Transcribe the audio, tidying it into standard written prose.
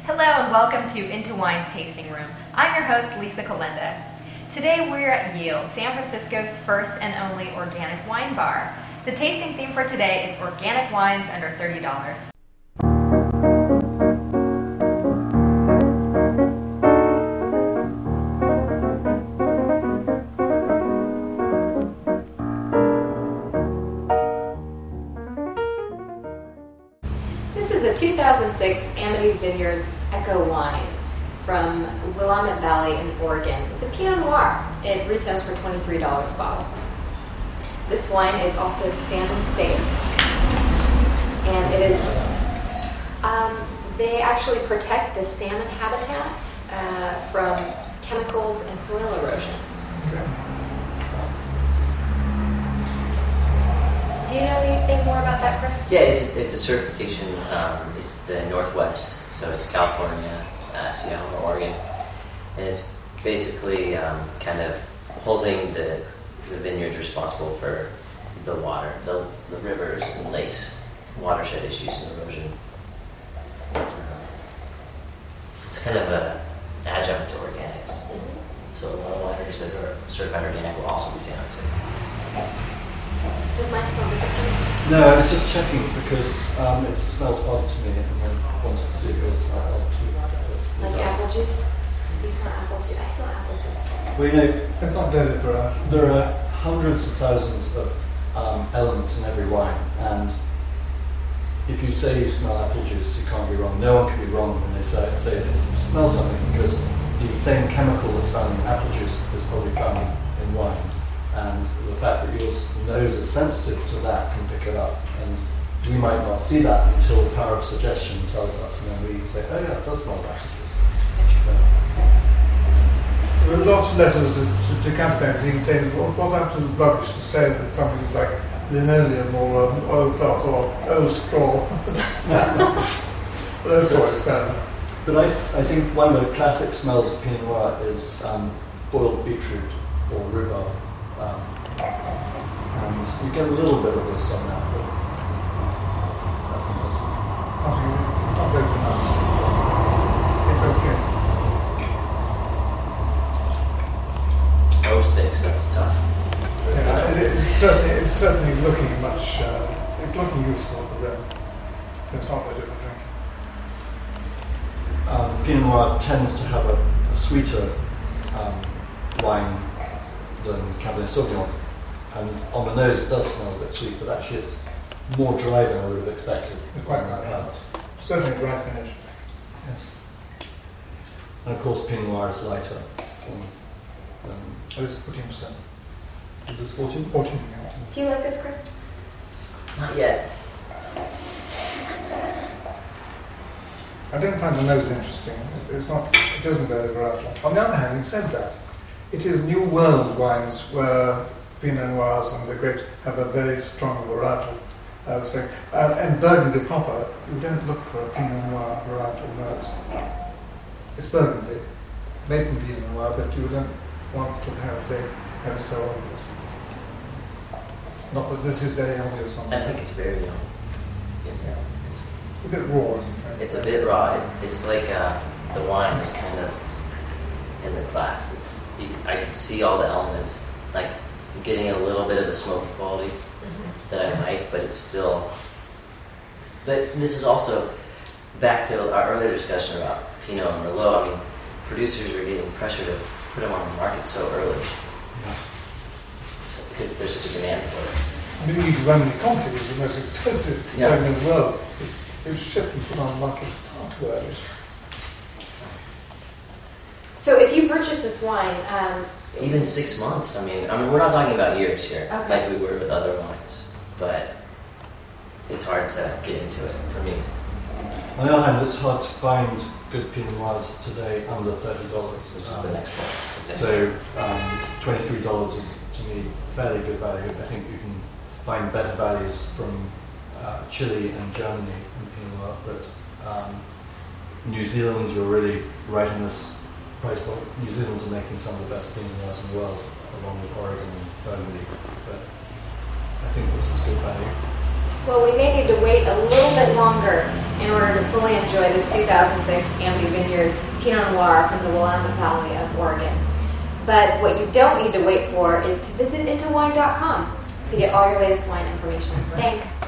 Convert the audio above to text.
Hello and welcome to IntoWine's Tasting Room. I'm your host, Lisa Kolenda. Today we're at Yield, San Francisco's first and only organic wine bar. The tasting theme for today is organic wines under $30. This is a 2006 Amity Vineyards Echo wine from Willamette Valley in Oregon. It's a Pinot Noir. It retails for $23 a bottle. This wine is also salmon safe, and it is. They actually protect the salmon habitat from chemicals and soil erosion. Do you know anything more about that, Chris? Yeah, it's a certification. It's the Northwest, so it's California, Seattle, Oregon, and it's basically kind of holding the vineyards responsible for the water, the rivers and lakes, watershed issues and erosion. It's kind of an adjunct to organics. So a lot of wineries that are certified organic will also be salmon safe. Does mine smell different? No, I was just checking because it smelled odd to me and I wanted to see if it was odd too. Like apple juice? You smell apple juice? I smell apple juice. Well, you know, it's not deadly for us. There are hundreds of thousands of elements in every wine, and if you say you smell apple juice, you can't be wrong. No one can be wrong when they say they smell something, because the same chemical that's found in apple juice is probably found in wine. And the fact that your nose is sensitive to that can pick it up, and we might not see that until the power of suggestion tells us, and then we say, oh yeah, it does smell like apple juice. Interesting. There are lots of letters to camp magazines saying, what absolute rubbish to say that something is like linoleum or oilcloth or old straw. Those sorts of things. But I think one of the classic smells of Pinot Noir is boiled beetroot or rhubarb. And you get a little bit of this on that, but nothing else. It's not very pronounced. It's okay. 06, that's tough. Yeah, it's certainly looking much. It's looking useful at the rim. So it's not very different drink. Pinot Noir tends to have a sweeter wine than Cabernet Sauvignon, and on the nose it does smell a bit sweet, but actually it's more dry than I would have expected. It's quite like certainly dry finish. Yes. And of course Pinot Noir is lighter. It's 14%. Is this 14? 14, yeah. Do you like this, Chris? Not yet. I don't find the nose interesting. It's not. It doesn't go varietal. On the other hand, having said that, it is New World wines where Pinot Noirs and the grapes have a very strong varietal strength. And Burgundy proper, you don't look for a Pinot Noir varietal nose. It's Burgundy, made from Pinot Noir, but you don't want to have it so obvious. Not that this is very obvious on I think it's very young. Yeah, it's a bit raw, isn't it? It's a bit raw. It's like the wine is kind of in the glass. I can see all the elements. Like I'm getting a little bit of the smoky quality that I like, but it's still. But this is also back to our earlier discussion about Pinot and Merlot. I mean, producers are getting pressure to put them on the market so early because there's such a demand for it. Maybe Romney Conti is the most expensive wine in the world. It's shipped and put on the market far too early. So if you purchase this wine, even 6 months. I mean, we're not talking about years here, okay, like we were with other wines, but it's hard to get into it for me. On the other hand, it's hard to find good Pinot Noirs today under $30, Which is the next one. So $23 is, to me, fairly good value. I think you can find better values from Chile and Germany in Pinot Noir, but New Zealand, you're really right in this price point. New Zealand's are making some of the best Pinot Noirs in the world, along with Oregon and Burgundy, but I think this is good value. well, we may need to wait a little bit longer in order to fully enjoy this 2006 Amity Vineyards Pinot Noir from the Willamette Valley of Oregon. But what you don't need to wait for is to visit IntoWine.com to get all your latest wine information. Thanks.